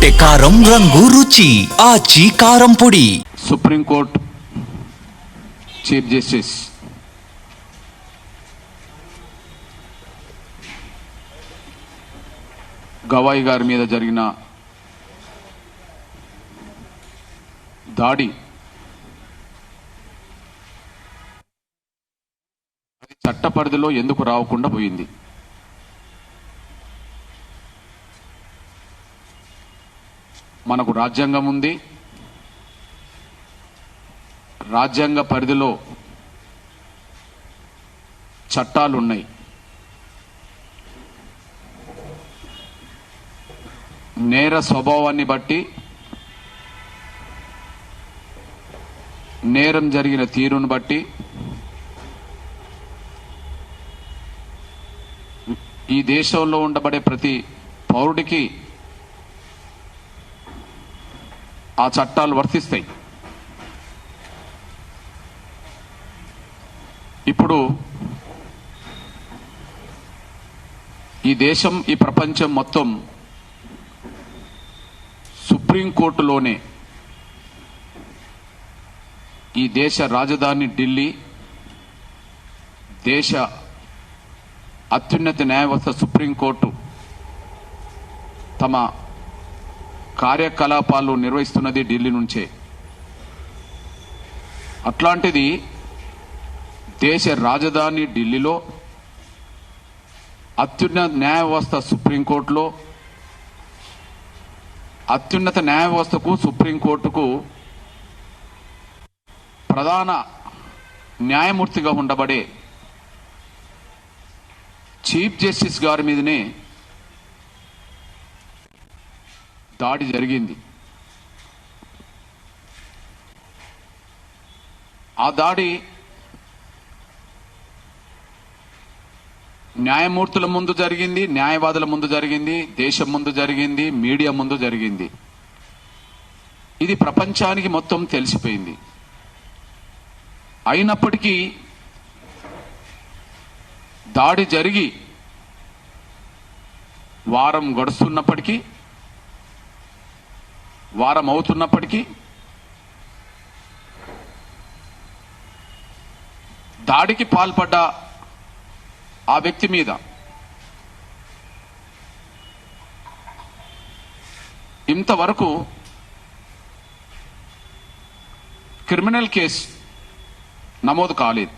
కొట్టే కారం రంగు రుచి ఆచి కారం పొడి. సుప్రీంకోర్టు చీఫ్ జస్టిస్ గవాయి గారి మీద జరిగిన దాడి చట్ట పరిధిలో ఎందుకు రాకుండా పోయింది? మనకు రాజ్యాంగం ఉంది. రాజ్యాంగ పరిధిలో చట్టాలున్నాయి. నేర స్వభావాన్ని బట్టి, నేరం జరిగిన తీరును బట్టి ఈ దేశంలో ఉండబడే ప్రతి పౌరుడికి ఆ చట్టాలు వర్తిస్తాయి. ఇప్పుడు ఈ దేశం, ఈ ప్రపంచం మొత్తం సుప్రీంకోర్టులోనే, ఈ దేశ రాజధాని ఢిల్లీ, దేశ అత్యున్నత న్యాయవ్యవస్థ సుప్రీంకోర్టు తమ కార్యకలాపాలు నిర్వహిస్తున్నది ఢిల్లీ నుంచే. అట్లాంటిది దేశ రాజధాని ఢిల్లీలో అత్యున్నత న్యాయ వ్యవస్థ సుప్రీంకోర్టులో, అత్యున్నత న్యాయ వ్యవస్థకు సుప్రీంకోర్టుకు ప్రధాన న్యాయమూర్తిగా ఉండబడే చీఫ్ జస్టిస్ గారి మీదనే దాడి జరిగింది. ఆ దాడి న్యాయమూర్తుల ముందు జరిగింది, న్యాయవాదుల ముందు జరిగింది, దేశం ముందు జరిగింది, మీడియా ముందు జరిగింది. ఇది ప్రపంచానికి మొత్తం తెలిసిపోయింది. అయినప్పటికీ దాడి జరిగి వారం గడుస్తున్నప్పటికీ, వారం అవుతున్నప్పటికీ దాడికి పాల్పడ్డ ఆ వ్యక్తి మీద ఇంతవరకు క్రిమినల్ కేసు నమోదు కాలేదు.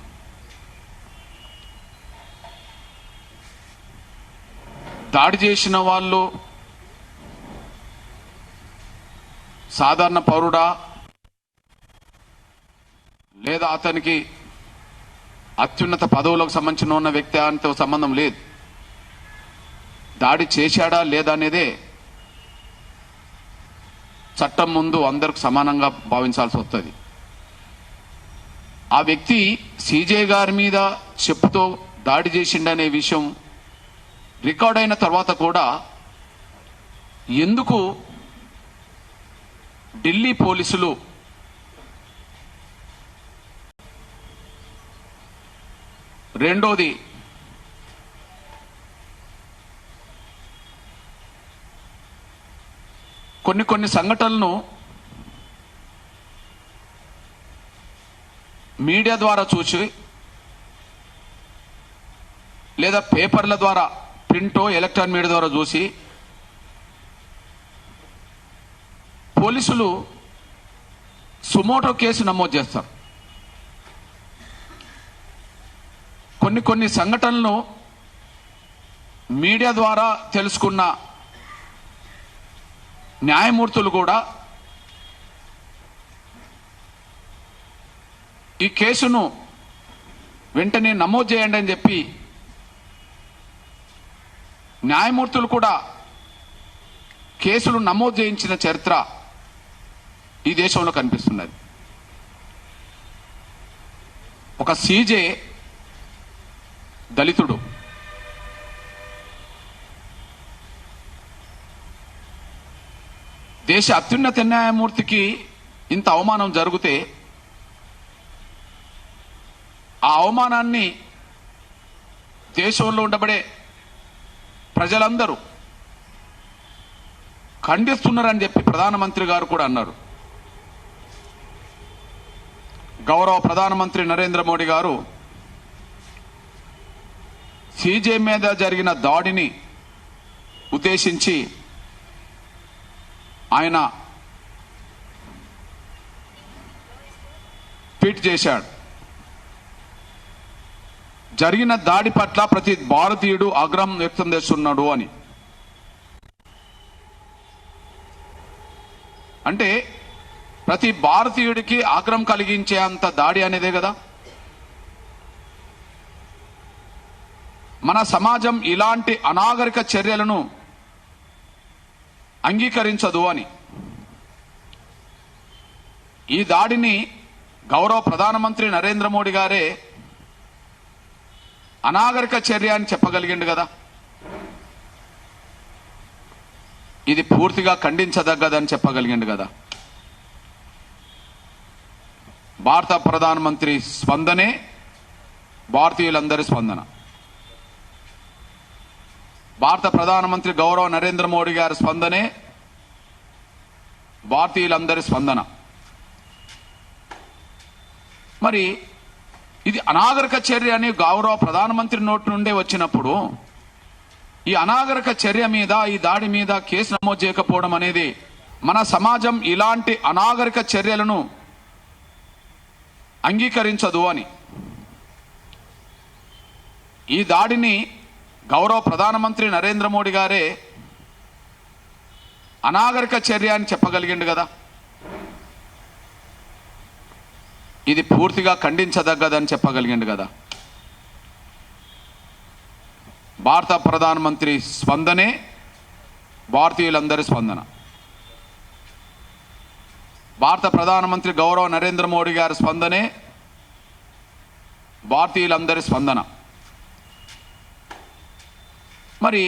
దాడి చేసిన వాళ్ళు సాధారణ పౌరుడా, లేదా అతనికి అత్యున్నత పదవులకు సంబంధించిన ఉన్న వ్యక్తి అంతో సంబంధం లేదు. దాడి చేశాడా లేదా అనేదే చట్టం ముందు అందరికి సమానంగా భావించాల్సి వస్తుంది. ఆ వ్యక్తి సీజే గారి మీద చెప్పుతో దాడి చేసిండనే విషయం రికార్డ్ అయిన తర్వాత కూడా ఎందుకు ఢిల్లీ పోలీసులు రెండోది కొన్ని సంఘటనలను మీడియా ద్వారా చూసి, లేదా పేపర్ల ద్వారా, ప్రింటో ఎలక్ట్రానిక్ మీడియా ద్వారా చూసి పోలీసులు సుమోటో కేసు నమోదు చేస్తారు. కొన్ని సంఘటనలను మీడియా ద్వారా తెలుసుకున్న న్యాయమూర్తులు కూడా ఈ కేసును వెంటనే నమోదు చేయండి అని చెప్పి న్యాయమూర్తులు కూడా కేసులు నమోదు చేయించిన చరిత్ర ఈ దేశంలో కనిపిస్తున్నది. ఒక సీజే దళితుడు, దేశ అత్యున్నత న్యాయమూర్తికి ఇంత అవమానం జరిగితే ఆ అవమానాన్ని దేశంలో ఉండబడే ప్రజలందరూ ఖండిస్తున్నారని చెప్పి ప్రధానమంత్రి గారు కూడా అన్నారు. గౌరవ ప్రధానమంత్రి నరేంద్ర మోడీ గారు సీజే మీద జరిగిన దాడిని ఉద్దేశించి ఆయన ట్వీట్ చేశాడు. జరిగిన దాడి పట్ల ప్రతి భారతీయుడు ఆగ్రహం వ్యక్తం చేస్తున్నాడు అని. అంటే ప్రతి భారతీయుడికి ఆగ్రహం కలిగించే అంత దాడి అనేదే కదా. మన సమాజం ఇలాంటి అనాగరిక చర్యలను అంగీకరించదు అని. ఈ దాడిని గౌరవ ప్రధానమంత్రి నరేంద్ర మోడీ గారే అనాగరిక చర్య అని చెప్పగలిగిండు కదా. ఇది పూర్తిగా ఖండించదగ్గదని చెప్పగలిగిండు కదా. భారత ప్రధానమంత్రి స్పందనే భారతీయులందరి స్పందన. భారత ప్రధానమంత్రి గౌరవ నరేంద్ర మోడీ గారి స్పందనే భారతీయులందరి స్పందన. మరి ఇది అనాగరిక చర్య అని గౌరవ ప్రధానమంత్రి నోటి నుండే వచ్చినప్పుడు ఈ అనాగరిక చర్య మీద, ఈ దాడి మీద కేసు నమోదు చేయకపోవడం అనేది, మన సమాజం ఇలాంటి అనాగరిక చర్యలను అంగీకరించదు అని. ఈ దాడిని గౌరవ ప్రధానమంత్రి నరేంద్ర మోడీ గారే అనాగరిక చర్య అని చెప్పగలిగిండు కదా. ఇది పూర్తిగా ఖండించదగ్గదని చెప్పగలిగిండు కదా. భారత ప్రధానమంత్రి స్పందనే భారతీయులందరి స్పందన. భారత ప్రధానమంత్రి గౌరవ నరేంద్ర మోడీ గారి స్పందనే భారతీయులందరి స్పందన. మరి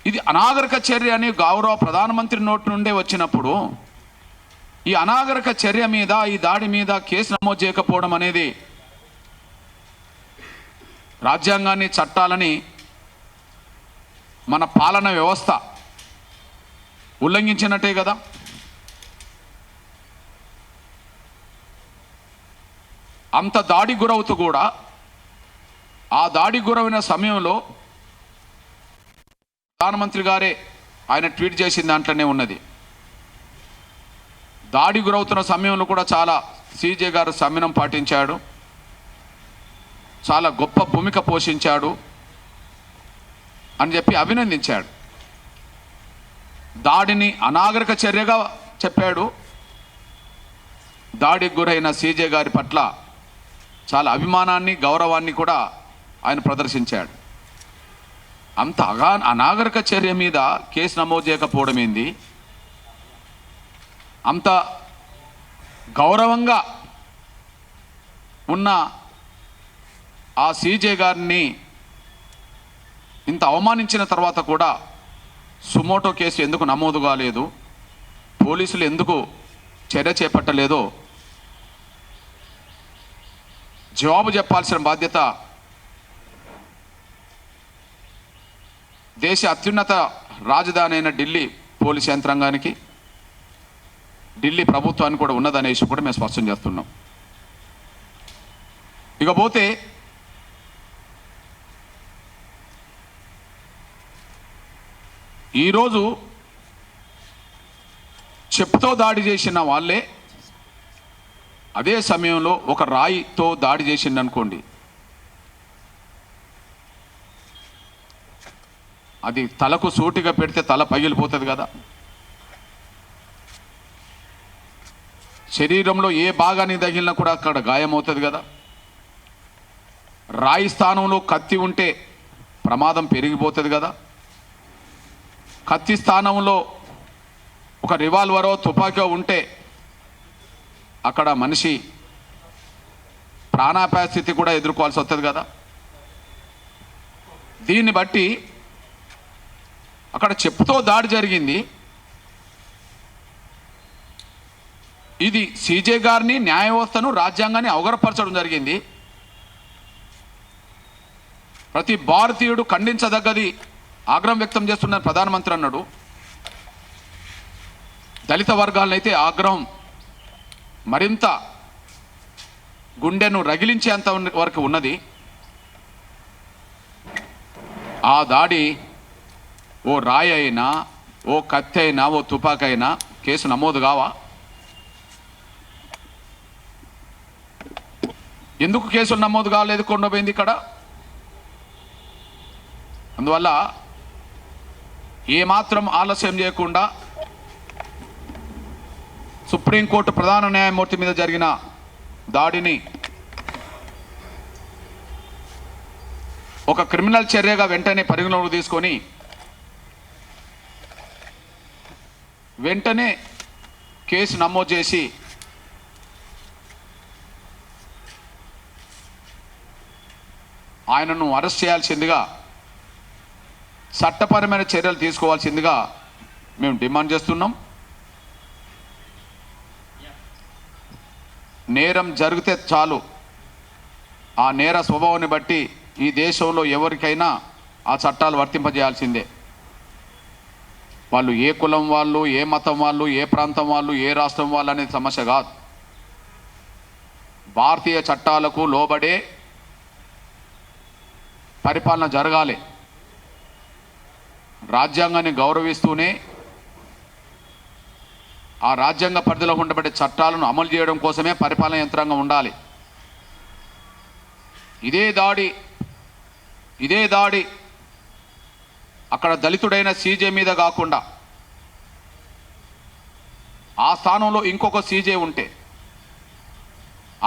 ఇది అనాగరిక చర్య అని గౌరవ ప్రధానమంత్రి నోటి నుండే వచ్చినప్పుడు ఈ అనాగరిక చర్య మీద, ఈ దాడి మీద కేసు నమోదు చేయకపోవడం అనేది రాజ్యాంగాన్ని, చట్టాలని, మన పాలన వ్యవస్థ ఉల్లంఘించినట్టే కదా. అంత దాడి గురవుతూ కూడా ఆ దాడి గురైన సమయంలో ప్రధానమంత్రి గారే ఆయన ట్వీట్ చేసిన దాంట్లోనే ఉన్నది. దాడి గురవుతున్న సమయంలో కూడా చాలా సీజే గారు సంయమనం పాటించాడు, చాలా గొప్ప భూమిక పోషించాడు అని చెప్పి అభినందించాడు. దాడిని అనాగరిక చర్యగా చెప్పాడు. దాడికి గురైన సీజే గారి పట్ల చాలా అభిమానాన్ని, గౌరవాన్ని కూడా ఆయన ప్రదర్శించాడు. అంత అనాగరిక చర్య మీద కేసు నమోదు చేయకపోవడం ఏంది? అంత గౌరవంగా ఉన్న ఆ సీజే గారిని ఇంత అవమానించిన తర్వాత కూడా సుమోటో కేసు ఎందుకు నమోదు కాలేదు, పోలీసులు ఎందుకు చర్య చేపట్టలేదో జవాబు చెప్పాల్సిన బాధ్యత దేశ అత్యున్నత రాజధాని అయిన ఢిల్లీ పోలీస్ యంత్రాంగానికి, ఢిల్లీ ప్రభుత్వానికి కూడా ఉన్నదనే విషయం కూడా మేము స్పష్టం చేస్తున్నాం. ఇకపోతే ఈరోజు చెప్పుతో దాడి చేసిన వాళ్ళే అదే సమయంలో ఒక రాయితో దాడి చేసింది అనుకోండి, అది తలకు సూటిగా పెడితే తల పగిలిపోతుంది కదా. శరీరంలో ఏ భాగానికి తగిలినా కూడా అక్కడ గాయమవుతుంది కదా. రాయి స్థానంలో కత్తి ఉంటే ప్రమాదం పెరిగిపోతుంది కదా. కత్తి స్థానంలో ఒక రివాల్వరో తుపాకో ఉంటే అక్కడ మనిషి ప్రాణాపాయ స్థితి కూడా ఎదుర్కోవాల్సి వస్తుంది కదా. దీన్ని బట్టి అక్కడ చెప్పుతో దాడి జరిగింది. ఇది సీజే గారిని, న్యాయ వ్యవస్థను, రాజ్యాంగాన్ని అవగతపరచడం జరిగింది. ప్రతి భారతీయుడు ఖండించదగ్గది, ఆగ్రహం వ్యక్తం చేస్తున్న ప్రధానమంత్రి అన్నాడు. దళిత వర్గాలనైతే ఆగ్రహం మరింత గుండెను రగిలించేంత వరకు ఉన్నది. ఆ దాడి ఓ రాయి అయినా, ఓ కత్తి అయినా, ఓ తుపాకైనా కేసు నమోదు కావా? ఎందుకు కేసులు నమోదు కాలేదు? కొండపోయింది ఇక్కడ. అందువల్ల ఏమాత్రం ఆలస్యం చేయకుండా సుప్రీంకోర్టు ప్రధాన న్యాయమూర్తి మీద జరిగిన దాడిని ఒక క్రిమినల్ చర్యగా వెంటనే పరిగణలోకి తీసుకొని వెంటనే కేసు నమోదు చేసి ఆయనను అరెస్ట్ చేయాల్సిందిగా, చట్టపరమైన చర్యలు తీసుకోవాల్సిందిగా మేము డిమాండ్ చేస్తున్నాం. నేరం జరిగితే చాలు, ఆ నేర స్వభావాన్ని బట్టి ఈ దేశంలో ఎవరికైనా ఆ చట్టాలు వర్తింపజేయాల్సిందే. వాళ్ళు ఏ కులం వాళ్ళు, ఏ మతం వాళ్ళు, ఏ ప్రాంతం వాళ్ళు, ఏ రాష్ట్రం వాళ్ళు అనేది సమస్య కాదు. భారతీయ చట్టాలకు లోబడే పరిపాలన జరగాలి. రాజ్యాంగాన్ని గౌరవిస్తూనే ఆ రాజ్యాంగ పరిధిలో ఉండబడే చట్టాలను అమలు చేయడం కోసమే పరిపాలన యంత్రాంగం ఉండాలి. ఇదే దాడి అక్కడ దళితుడైన సీజే మీద కాకుండా ఆ స్థానంలో ఇంకొక సీజే ఉంటే,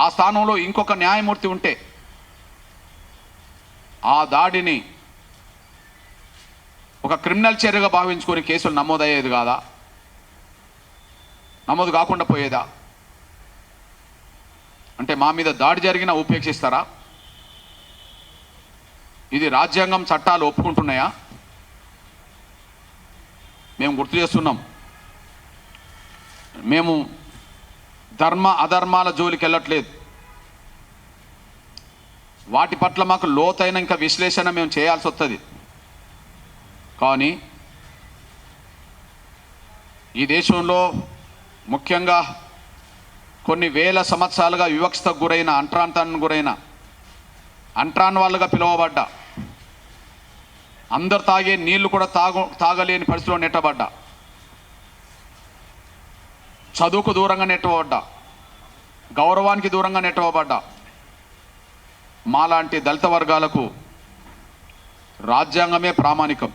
ఆ స్థానంలో ఇంకొక న్యాయమూర్తి ఉంటే ఆ దాడిని ఒక క్రిమినల్ చర్యగా భావించుకొని కేసులు నమోదయ్యేది కాదా? నమోదు కాకుండా పోయేదా? అంటే మా మీద దాడి జరిగినా ఉపేక్షిస్తారా? ఇది రాజ్యాంగం, చట్టాలు ఒప్పుకుంటున్నాయా? మేము గుర్తు చేస్తున్నాం, మేము ధర్మ అధర్మాల జోలికి వెళ్ళట్లేదు. వాటి పట్ల మాకు లోతైన ఇంకా విశ్లేషణ మేము చేయాల్సి వస్తుంది. కానీ ఈ దేశంలో ముఖ్యంగా కొన్ని వేల సంవత్సరాలుగా వివక్షతకు గురైన, అంట్రాంతానికి గురైన, అంట్రాన్ వాళ్ళుగా పిలువబడ్డ, అందరు తాగే నీళ్లు కూడా తాగలేని పరిస్థితిలో నెట్టబడ్డా, చదువుకు దూరంగా నెట్టబడ్డా, గౌరవానికి దూరంగా నెట్టబడ్డా మాలాంటి దళిత వర్గాలకు రాజ్యాంగమే ప్రామాణికం.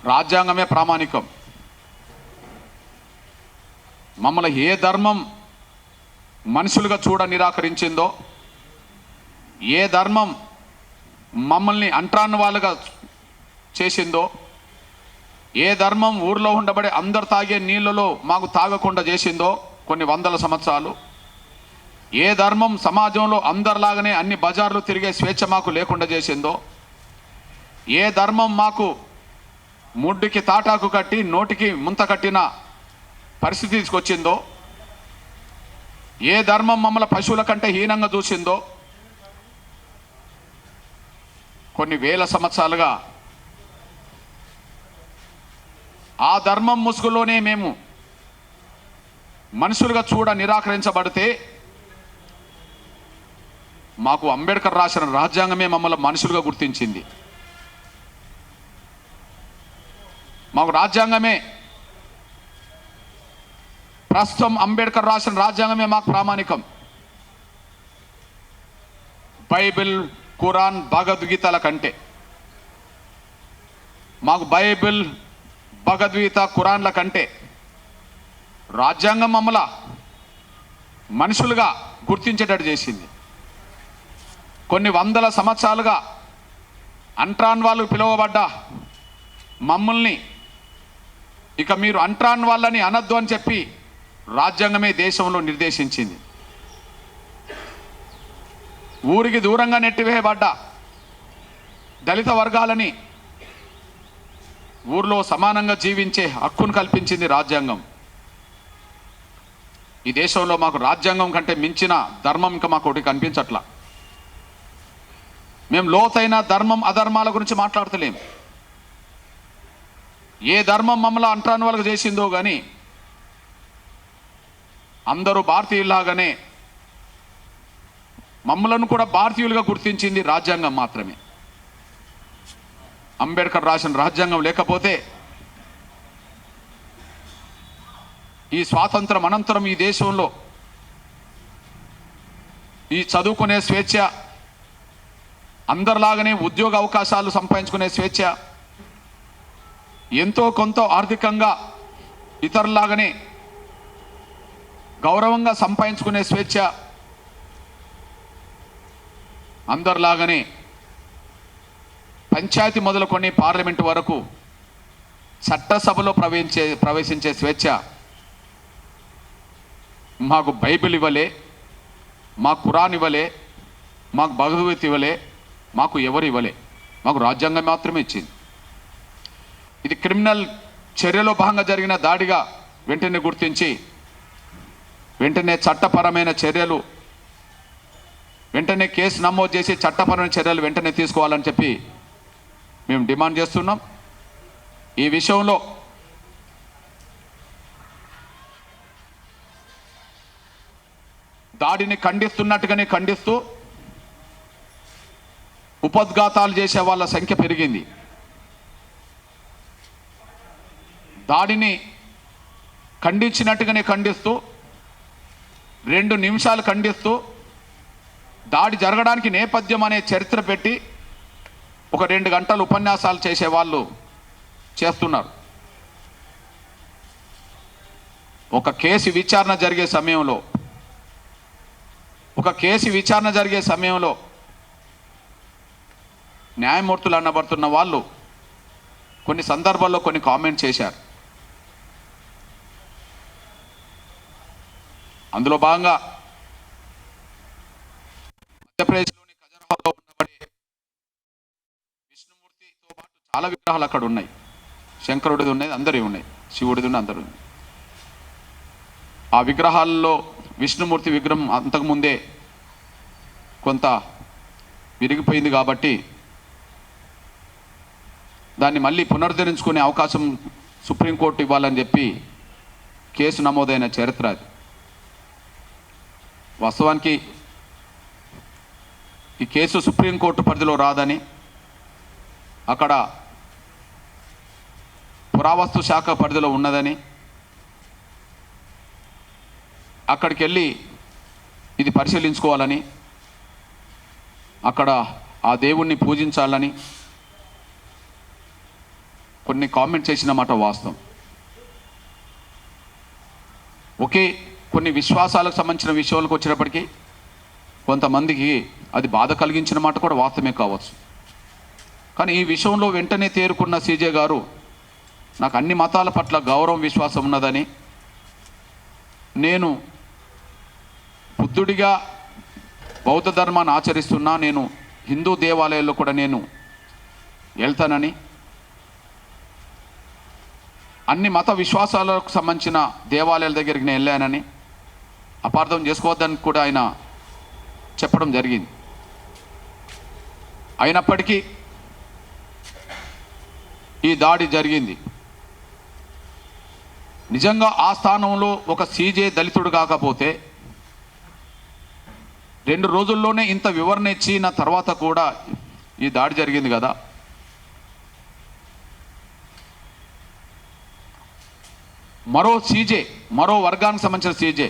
రాజ్యాంగమే ప్రామాణికం. మమ్మల్ని ఏ ధర్మం మనుషులుగా చూడ నిరాకరించిందో, ఏ ధర్మం మమ్మల్ని అంట్రాన్ వాళ్ళుగా చేసిందో, ఏ ధర్మం ఊర్లో ఉండబడే అందరు తాగే నీళ్ళలో మాకు తాగకుండా చేసిందో కొన్ని వందల సంవత్సరాలు, ఏ ధర్మం సమాజంలో అందరిలాగానే అన్ని బజార్లు తిరిగే స్వేచ్ఛ మాకు లేకుండా చేసిందో, ఏ ధర్మం మాకు ముడ్డుకి తాటాకు కట్టి నోటికి ముంత కట్టిన పరిస్థితి తీసుకొచ్చిందో, ఏ ధర్మం మమ్మల్ని పశువుల కంటే హీనంగా చూసిందో, కొన్ని వేల సంవత్సరాలుగా ఆ ధర్మం ముసుగులోనే మేము మనుషులుగా చూడ నిరాకరించబడితే మాకు అంబేద్కర్ రాసిన రాజ్యాంగమే మమ్మల్ని మనుషులుగా గుర్తించింది. మాకు రాజ్యాంగమే, ప్రస్తుతం అంబేద్కర్ రాసిన రాజ్యాంగమే మాకు ప్రామాణికం. బైబిల్, ఖురాన్, భగవద్గీతల కంటే మాకు బైబిల్, భగవద్గీత, ఖురాన్ల కంటే రాజ్యాంగం మమ్మల్ని మనుషులుగా గుర్తించేటట్టు చేసింది. కొన్ని వందల సంవత్సరాలుగా అంట్రాన్ వాళ్ళు పిలువబడ్డ మమ్మల్ని ఇక మీరు అంట్రాన్ వాళ్ళని అనద్దు అని చెప్పి రాజ్యాంగమే దేశంలో నిర్దేశించింది. ఊరికి దూరంగా నెట్టివేయబడ్డ దళిత వర్గాలని ఊర్లో సమానంగా జీవించే హక్కును కల్పించింది రాజ్యాంగం. ఈ దేశంలో మాకు రాజ్యాంగం కంటే మించిన ధర్మం ఇంకా మాకు ఒకటి కనిపించట్లా. మేము లోతైన ధర్మం అధర్మాల గురించి మాట్లాడతలేం. ఏ ధర్మం మమ్మల్ని అంటరాని వాళ్ళకి చేసిందో కానీ అందరూ భారతీయులాగానే మమ్మలను కూడా భారతీయులుగా గుర్తించింది రాజ్యాంగం మాత్రమే. అంబేద్కర్ రాసిన రాజ్యాంగం లేకపోతే ఈ స్వాతంత్రం అనంతరం ఈ దేశంలో ఈ చదువుకునే స్వేచ్ఛ, అందరిలాగానే ఉద్యోగ అవకాశాలు సంపాదించుకునే స్వేచ్ఛ, ఎంతో కొంత ఆర్థికంగా ఇతరులాగానే గౌరవంగా సంపాదించుకునే స్వేచ్ఛ, అందరిలాగానే పంచాయతీ మొదలుకొని పార్లమెంటు వరకు చట్టసభలో ప్రవేశించే స్వేచ్ఛ మాకు బైబిల్ ఇవ్వలే, మాకు ఖురాన్ ఇవ్వలే, మాకు భగవద్గీత ఇవ్వలే, మాకు ఎవరు ఇవ్వలే, మాకు రాజ్యాంగం మాత్రమే ఇచ్చింది. ఇది క్రిమినల్ చర్యలో భాగంగా జరిగిన దాడిగా వెంటనే గుర్తించి వెంటనే చట్టపరమైన చర్యలు, వెంటనే కేసు నమోదు చేసి చట్టపరమైన చర్యలు వెంటనే తీసుకోవాలని చెప్పి మేము డిమాండ్ చేస్తున్నాం. ఈ విషయంలో దాడిని ఖండిస్తున్నట్టుగానే ఖండిస్తూ ఉపద్ఘాతాలు చేసే వాళ్ళ సంఖ్య పెరిగింది. దాడిని ఖండించినట్టుగానే ఖండిస్తూ 2 నిమిషాలు ఖండిస్తూ దాడి జరగడానికి నేపథ్యం అనే చరిత్ర పెట్టి ఒక 2 గంటలు ఉపన్యాసాలు చేసేవాళ్ళు చేస్తున్నారు. ఒక కేసు విచారణ జరిగే సమయంలో న్యాయమూర్తులు అనబడుతున్న వాళ్ళు కొన్ని సందర్భాల్లో కొన్ని కామెంట్ చేశారు. అందులో భాగంగా మధ్యప్రదేశ్లోని ఖజురాహోలో ఉండబడే విష్ణుమూర్తితో పాటు చాలా విగ్రహాలు అక్కడ ఉన్నాయి. శంకరుడిది ఉన్నాయి, అందరివి ఉన్నాయి, శివుడిది ఉన్నాయి, అందరూ ఉన్నాయి. ఆ విగ్రహాల్లో విష్ణుమూర్తి విగ్రహం అంతకుముందే కొంత విరిగిపోయింది కాబట్టి దాన్ని మళ్ళీ పునరుద్ధరించుకునే అవకాశం సుప్రీంకోర్టు ఇవ్వాలని చెప్పి కేసు నమోదైన చరిత్ర అది. వాస్తవానికి ఈ కేసు సుప్రీంకోర్టు పరిధిలో రాదని, అక్కడ పురావస్తు శాఖ పరిధిలో ఉన్నదని, అక్కడికి వెళ్ళి ఇది పరిశీలించుకోవాలని, అక్కడ ఆ దేవుణ్ణి పూజించాలని కొన్ని కామెంట్ చేసిన మాట వాస్తవం. ఒకే కొన్ని విశ్వాసాలకు సంబంధించిన విషయాలకు వచ్చినప్పటికీ కొంతమందికి అది బాధ కలిగించిన మాట కూడా వాస్తవమే కావచ్చు. కానీ ఈ విషయంలో వెంటనే తేరుకున్న సీజే గారు నాకు అన్ని మతాల పట్ల గౌరవం, విశ్వాసం ఉన్నదని, నేను బుద్ధుడిగా బౌద్ధ ధర్మాన్ని ఆచరిస్తున్నా, నేను హిందూ దేవాలయాల్లో కూడా నేను వెళ్తానని, అన్ని మత విశ్వాసాలకు సంబంధించిన దేవాలయాల దగ్గరికి నేను వెళ్ళానని, అపార్థం చేసుకోవద్దని కూడా ఆయన చెప్పడం జరిగింది. అయినప్పటికీ ఈ దాడి జరిగింది. నిజంగా ఆ స్థానంలో ఒక సీజే దళితుడు కాకపోతే 2 రోజుల్లోనే ఇంత వివరణ ఇచ్చిన తర్వాత కూడా ఈ దాడి జరిగింది కదా. మరో సీజే, మరో వర్గానికి సంబంధించిన సీజే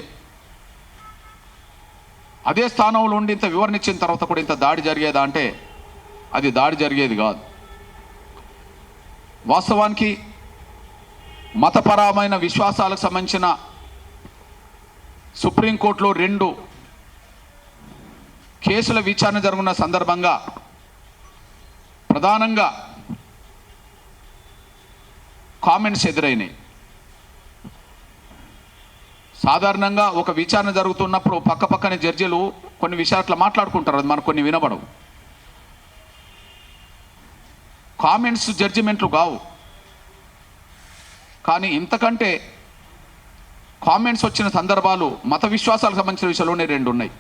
అదే స్థానంలో ఉండి ఇంత వివరణ ఇచ్చిన తర్వాత కూడా ఇంత దాడి జరిగేదా అంటే అది దాడి జరిగేది కాదు. వాస్తవానికి మతపరమైన విశ్వాసాలకు సంబంధించిన సుప్రీంకోర్టులో 2 కేసుల విచారణ జరుగుతున్న సందర్భంగా ప్రధానంగా కామెంట్స్ ఎదురైనాయి. సాధారణంగా ఒక విచారణ జరుగుతున్నప్పుడు పక్కపక్కనే జడ్జిలు కొన్ని విషయాలు మాట్లాడుకుంటారు, అది మనకు కొన్ని వినబడవు. కామెంట్స్ జడ్జిమెంట్లు కావు. కానీ ఇంతకంటే కామెంట్స్ వచ్చిన సందర్భాలు మత విశ్వాసాలకు సంబంధించిన విషయాల్లోనే 2 ఉన్నాయి.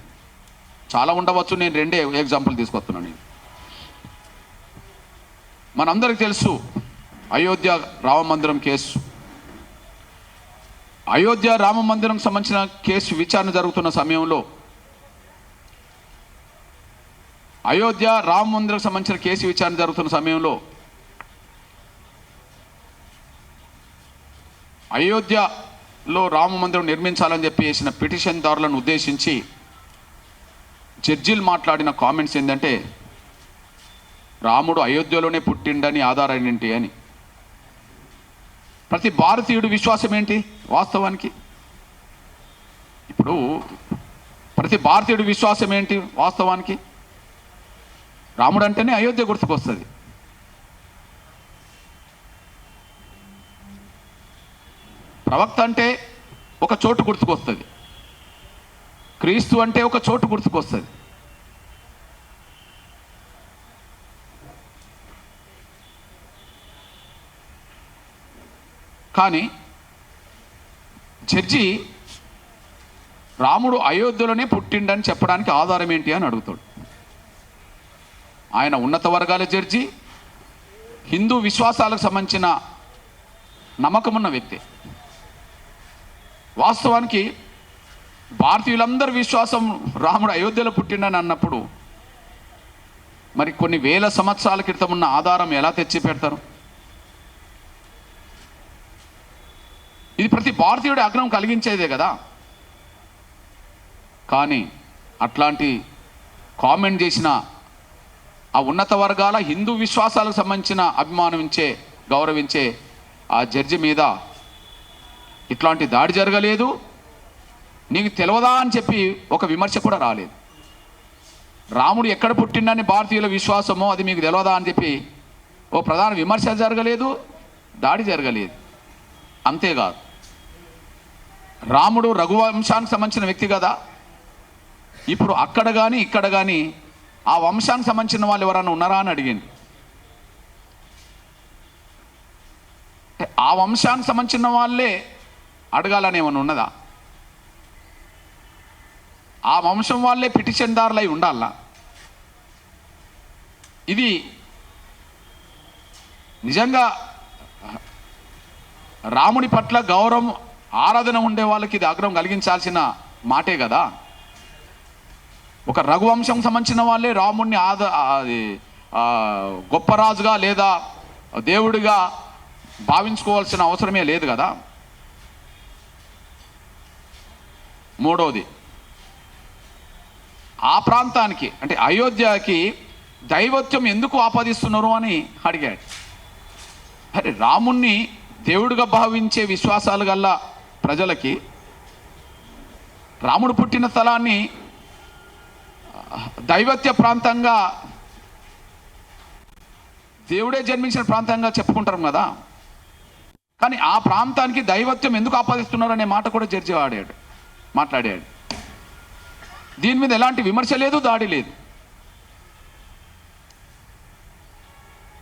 చాలా ఉండవచ్చు, నేను 2 ఎగ్జాంపుల్ తీసుకొస్తున్నాను. మనందరికీ తెలుసు అయోధ్య రామ మందిరం కేసు. అయోధ్య రామ మందిరం సంబంధించిన కేసు విచారణ జరుగుతున్న సమయంలో, అయోధ్య రామ మందిరం సంబంధించిన కేసు విచారణ జరుగుతున్న సమయంలో అయోధ్యలో రామ మందిరం నిర్మించాలని చెప్పి వేసిన పిటిషన్దారులను ఉద్దేశించి జడ్జీలు మాట్లాడిన కామెంట్స్ ఏంటంటే, రాముడు అయోధ్యలోనే పుట్టిండని ఆధారం ఏంటి అని. ప్రతి భారతీయుడు విశ్వాసం ఏంటి వాస్తవానికి? ఇప్పుడు ప్రతి భారతీయుడు విశ్వాసం ఏంటి వాస్తవానికి? రాముడు అంటేనే అయోధ్య గుర్తుకొస్తుంది. ప్రవక్త అంటే ఒక చోటు గుర్తుకొస్తుంది, క్రీస్తు అంటే ఒక చోటు గుర్తుకొస్తుంది. కానీ జడ్జి రాముడు అయోధ్యలోనే పుట్టిండని చెప్పడానికి ఆధారం ఏంటి అని అడుగుతాడు. ఆయన ఉన్నత వర్గాల జడ్జి, హిందూ విశ్వాసాలకు సంబంధించిన నమ్మకమున్న వ్యక్తి. వాస్తవానికి భారతీయులందరి విశ్వాసం రాముడు అయోధ్యలో పుట్టిండని అన్నప్పుడు మరి కొన్ని వేల సంవత్సరాల క్రితం ఉన్న ఆధారం ఎలా తెచ్చి పెడతారు? ఇది ప్రతి భారతీయుడి ఆగ్రహం కలిగించేదే కదా. కానీ అట్లాంటి కామెంట్ చేసిన ఆ ఉన్నత వర్గాల హిందూ విశ్వాసాలకు సంబంధించిన అభిమానించే, గౌరవించే ఆ జడ్జి మీద ఇట్లాంటి దాడి జరగలేదు, నీకు తెలియదా అని చెప్పి ఒక విమర్శ కూడా రాలేదు. రాముడు ఎక్కడ పుట్టిండని భారతీయుల విశ్వాసమో అది మీకు తెలియదా అని చెప్పి ఓ ప్రధాన విమర్శ జరగలేదు, దాడి జరగలేదు. అంతేకాదు, రాముడు రఘువంశానికి సంబంధించిన వ్యక్తి కదా. ఇప్పుడు అక్కడ కానీ ఇక్కడ కానీ ఆ వంశానికి సంబంధించిన వాళ్ళు ఎవరైనా ఉన్నారా అని అడిగింది. ఆ వంశానికి సంబంధించిన వాళ్ళే అడగాలని ఏమైనా ఉన్నదా? ఆ వంశం వాళ్ళే పిటిషన్దారులై ఉండాలా? ఇది నిజంగా రాముడి పట్ల గౌరవం, ఆరాధన ఉండే వాళ్ళకి ఇది ఆగ్రహం కలిగించాల్సిన మాటే కదా. ఒక రఘువంశం సంబంధించిన వాళ్ళే రాముడిని గొప్ప రాజుగా లేదా దేవుడిగా భావించుకోవాల్సిన అవసరమే లేదు కదా. మూడవది, ఆ ప్రాంతానికి అంటే అయోధ్యకి దైవత్వం ఎందుకు ఆపాదిస్తున్నారు అని అడిగాడు. అరే, రాముణ్ణి దేవుడిగా భావించే విశ్వాసాలు గల్ల ప్రజలకి రాముడు పుట్టిన స్థలాన్ని దైవత్య ప్రాంతంగా, దేవుడే జన్మించిన ప్రాంతంగా చెప్పుకుంటారు కదా. కానీ ఆ ప్రాంతానికి దైవత్వం ఎందుకు ఆపాదిస్తున్నారు అనే మాట కూడా జడ్జి మాట్లాడాడు. దీని మీద ఎలాంటి విమర్శ లేదు, దాడి లేదు.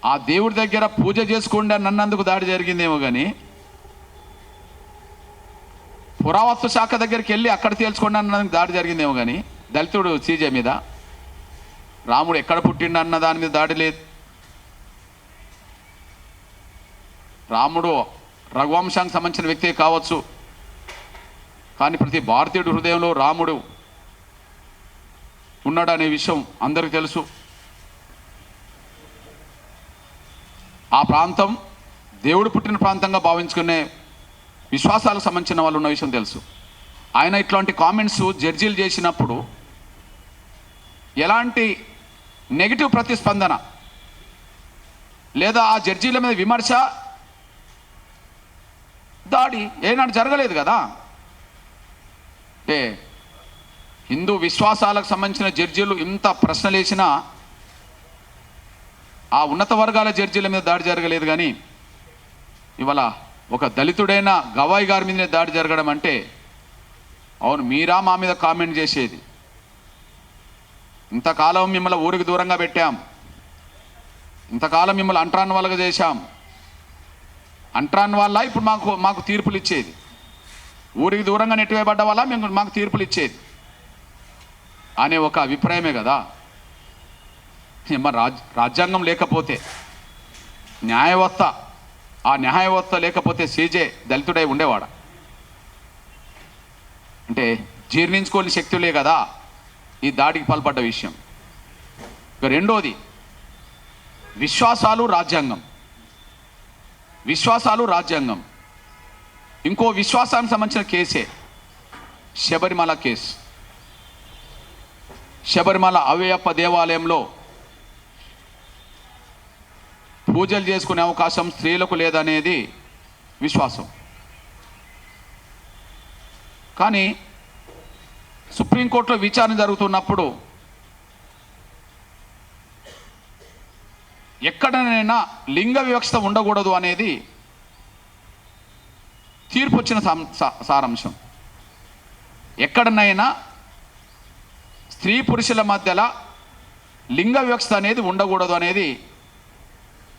ఆ దేవుడి దగ్గర పూజ చేసుకోండి అని నన్నందుకు దాడి జరిగిందేమో కానీ, పురావస్తు శాఖ దగ్గరికి వెళ్ళి అక్కడ తేల్చుకోండి అన్నందుకు దాడి జరిగిందేమో కానీ, దళితుడు సీజే మీద, రాముడు ఎక్కడ పుట్టిండు అన్న దాని మీద దాడి లేదు. రాముడు రఘువంశానికి సంబంధించిన వ్యక్తే కావచ్చు, కానీ ప్రతి భారతీయుడి హృదయంలో రాముడు ఉన్నాడు అనే విషయం అందరికీ తెలుసు. ఆ ప్రాంతం దేవుడు పుట్టిన ప్రాంతంగా భావించుకునే విశ్వాసాలకు సంబంధించిన వాళ్ళు ఉన్న విషయం తెలుసు. ఆయన ఇట్లాంటి కామెంట్స్ జడ్జీలు చేసినప్పుడు ఎలాంటి నెగిటివ్ ప్రతిస్పందన లేదా ఆ జడ్జీల మీద విమర్శ, దాడి ఏనాడు జరగలేదు కదా. అంటే హిందూ విశ్వాసాలకు సంబంధించిన జడ్జీలు ఇంత ప్రశ్నలు వేసినా ఆ ఉన్నత వర్గాల జడ్జీల మీద దాడి జరగలేదు. కానీ ఇవాళ ఒక దళితుడైన గవాయి గారి మీదనే దాడి జరగడం అంటే, అవును మీరా మా మీద కామెంట్ చేసేది, ఇంతకాలం మిమ్మల్ని ఊరికి దూరంగా పెట్టాం, ఇంతకాలం మిమ్మల్ని అంట్రాన్ వాళ్ళగా చేశాం, అంట్రాన్ వాళ్ళ ఇప్పుడు మాకు తీర్పులు ఇచ్చేది, ఊరికి దూరంగా నెట్టివేయబడ్డ వల్ల మాకు తీర్పులు ఇచ్చేది అనే ఒక అభిప్రాయమే కదా. మరి రాజ్యాంగం లేకపోతే, న్యాయ వ్యవస్థ ఆ న్యాయ వ్యవస్థ లేకపోతే సీజే దళితుడై ఉండేవాడా? అంటే జీర్ణించుకోని శక్తులే కదా ఈ దాడికి పాల్పడ్డ విషయం. ఇక రెండోది విశ్వాసాలు రాజ్యాంగం. విశ్వాసాలు రాజ్యాంగం. ఇంకో విశ్వాసానికి సంబంధించిన కేసే శబరిమల కేసు. శబరిమల అయ్యప్ప దేవాలయంలో పూజలు చేసుకునే అవకాశం స్త్రీలకు లేదనేది విశ్వాసం. కానీ సుప్రీంకోర్టులో విచారణ జరుగుతున్నప్పుడు ఎక్కడనైనా లింగ వివక్షత ఉండకూడదు అనేది తీర్పు వచ్చిన సారాంశం. ఎక్కడనైనా స్త్రీ పురుషుల మధ్యలో లింగ వివక్షత అనేది ఉండకూడదు అనేది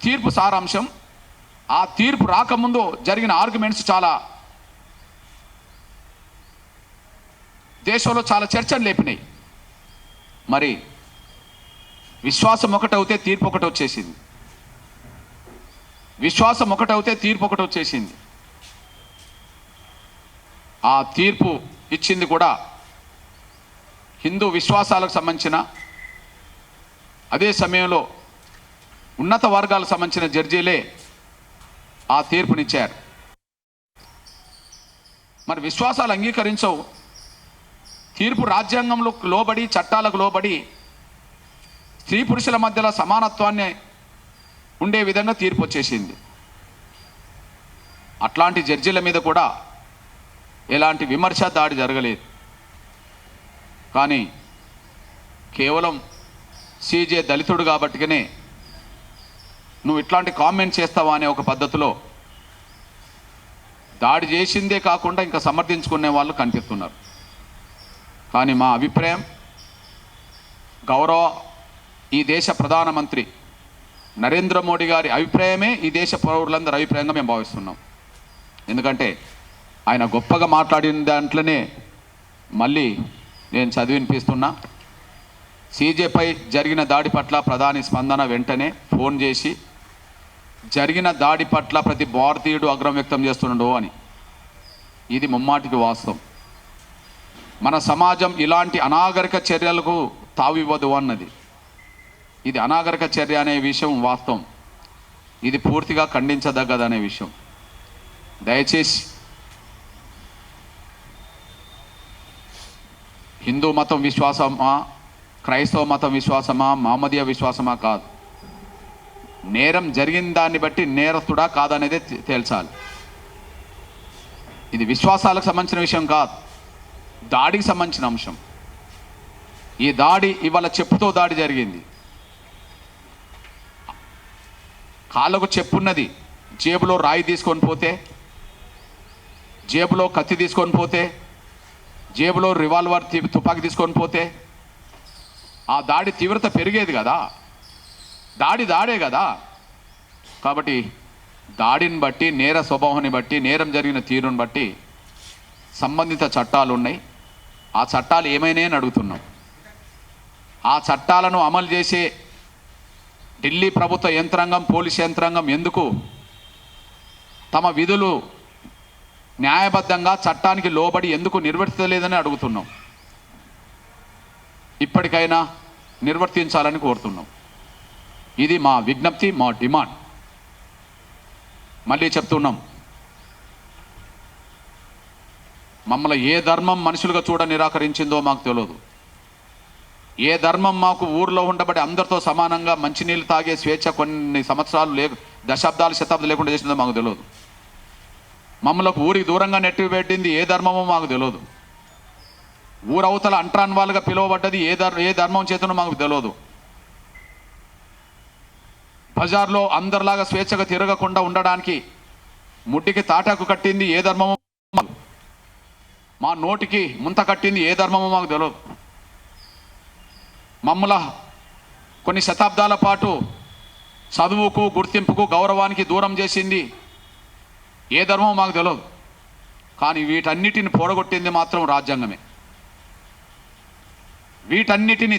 తీర్పు సారాంశం. ఆ తీర్పు రాకముందు జరిగిన ఆర్గ్యుమెంట్స్ చాలా దేశంలో చాలా చర్చలు లేపినాయి. మరి విశ్వాసం ఒకటవుతే తీర్పు ఒకటి వచ్చేసింది. విశ్వాసం ఒకటవుతే తీర్పు ఒకటి వచ్చేసింది. ఆ తీర్పు ఇచ్చింది కూడా హిందూ విశ్వాసాలకు సంబంధించిన, అదే సమయంలో ఉన్నత వర్గాలకు సంబంధించిన జడ్జీలే ఆ తీర్పునిచ్చారు. మరి విశ్వాసాలు అంగీకరించవు. తీర్పు రాజ్యాంగంలో లోబడి, చట్టాలకు లోబడి స్త్రీ పురుషుల మధ్యలో సమానత్వాన్ని ఉండే విధంగా తీర్పు వచ్చేసింది. అట్లాంటి జడ్జీల మీద కూడా ఎలాంటి విమర్శ, దాడి జరగలేదు. కానీ కేవలం సీజే దళితుడు కాబట్టినే నువ్వు ఇట్లాంటి కామెంట్ చేస్తావా అనే ఒక పద్ధతిలో దాడి చేసిందే కాకుండా ఇంకా సమర్థించుకునే వాళ్ళు కనిపిస్తున్నారు. కానీ మా అభిప్రాయం, గౌరవ ఈ దేశ ప్రధానమంత్రి నరేంద్ర మోడీ గారి అభిప్రాయమే ఈ దేశ పౌరులందరి అభిప్రాయంగా మేము భావిస్తున్నాం. ఎందుకంటే ఆయన గొప్పగా మాట్లాడిన దాంట్లోనే మళ్ళీ నేను చదివినిపిస్తున్నా. సీజేపై జరిగిన దాడి పట్ల ప్రధాని స్పందన వెంటనే ఫోన్ చేసి జరిగిన దాడి పట్ల ప్రతి భారతీయుడు ఆగ్రహం వ్యక్తం చేస్తున్నాడు అని. ఇది ముమ్మాటికి వాస్తవం. మన సమాజం ఇలాంటి అనాగరిక చర్యలకు తావివ్వదు అన్నది. ఇది అనాగరిక చర్య అనే విషయం వాస్తవం. ఇది పూర్తిగా ఖండించదగ్గదనే విషయం. దయచేసి హిందూ మతం విశ్వాసమా, క్రైస్తవ మతం విశ్వాసమా, మహమ్మదీయ విశ్వాసమా కాదు. నేరం జరిగిన దాన్ని బట్టి నేరస్తుడా కాదనేదే తేల్చాలి. ఇది విశ్వాసాలకు సంబంధించిన విషయం కాదు, దాడికి సంబంధించిన అంశం. ఈ దాడి ఇవాళ చెప్పుతో దాడి జరిగింది. కాళ్ళకు చెప్పున్నది, జేబులో రాయి తీసుకొని పోతే, జేబులో కత్తి తీసుకొని పోతే, జేబులో రివాల్వర్ తుపాకీ తీసుకొని పోతే ఆ దాడి తీవ్రత పెరిగేది కదా. దాడే కదా. కాబట్టి దాడిని బట్టి, నేర స్వభావాన్ని బట్టి, నేరం జరిగిన తీరుని బట్టి సంబంధిత చట్టాలు ఉన్నాయి. ఆ చట్టాలు ఏమైనా అని అడుగుతున్నాం. ఆ చట్టాలను అమలు చేసే ఢిల్లీ ప్రభుత్వ యంత్రాంగం, పోలీస్ యంత్రాంగం ఎందుకు తమ విధులు న్యాయబద్ధంగా చట్టానికి లోబడి ఎందుకు నిర్వర్తించలేదని అడుగుతున్నాం. ఇప్పటికైనా నిర్వర్తించాలని కోరుతున్నాం. ఇది మా విజ్ఞప్తి, మా డిమాండ్. మళ్ళీ చెప్తున్నాం, మమ్మల్ని ఏ ధర్మం మనుషులుగా చూడ నిరాకరించిందో మాకు తెలియదు. ఏ ధర్మం మాకు ఊర్లో ఉండబడి అందరితో సమానంగా మంచినీళ్ళు తాగే స్వేచ్ఛ కొన్ని సంవత్సరాలు దశాబ్దాలు, శతాబ్దాలు లేకుండా చేసిందో మాకు తెలియదు. మమ్మల్ని ఊరికి దూరంగా నెట్టిపెట్టింది ఏ ధర్మమో మాకు తెలియదు. ఊరవతల అంట్రాన్ వాళ్ళుగా పిలువబడ్డది ఏ ధర్మం చేతనో మాకు తెలియదు. బజార్లో అందరిలాగా స్వేచ్ఛగా తిరగకుండా ఉండడానికి ముడ్డికి తాటాకు కట్టింది ఏ ధర్మమో, మా నోటికి ముంత కట్టింది ఏ ధర్మమో మాకు తెలియదు. మమ్మల కొన్ని శతాబ్దాల పాటు చదువుకు, గుర్తింపుకు, గౌరవానికి దూరం చేసింది ఏ ధర్మమో మాకు తెలియదు. కానీ వీటన్నిటిని పోడగొట్టింది మాత్రం రాజ్యాంగమే. వీటన్నిటిని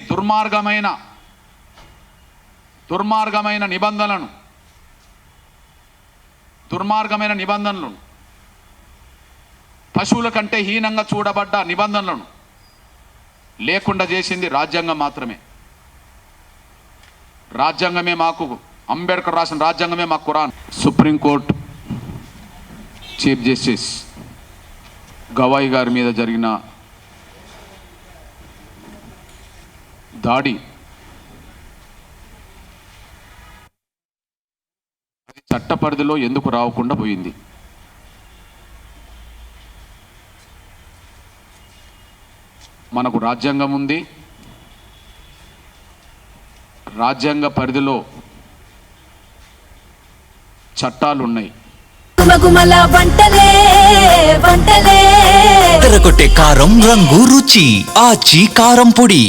దుర్మార్గమైన నిబంధనలను దుర్మార్గమైన నిబంధనలను, పశువుల కంటే హీనంగా చూడబడ్డ నిబంధనలను లేకుండా చేసింది రాజ్యాంగం మాత్రమే. రాజ్యాంగమే మాకు, అంబేద్కర్ రాసిన రాజ్యాంగమే మాకు Quran. Supreme court chief justice Gavai గారి మీద జరిగిన దాడి చట్ట పరిధిలో ఎందుకు రాకుండా పోయింది? మనకు రాజ్యాంగం ఉంది, రాజ్యాంగ పరిధిలో చట్టాలు ఉన్నాయి. తెరకొట్టే కారం రంగు రుచి ఆచి కారం పొడి.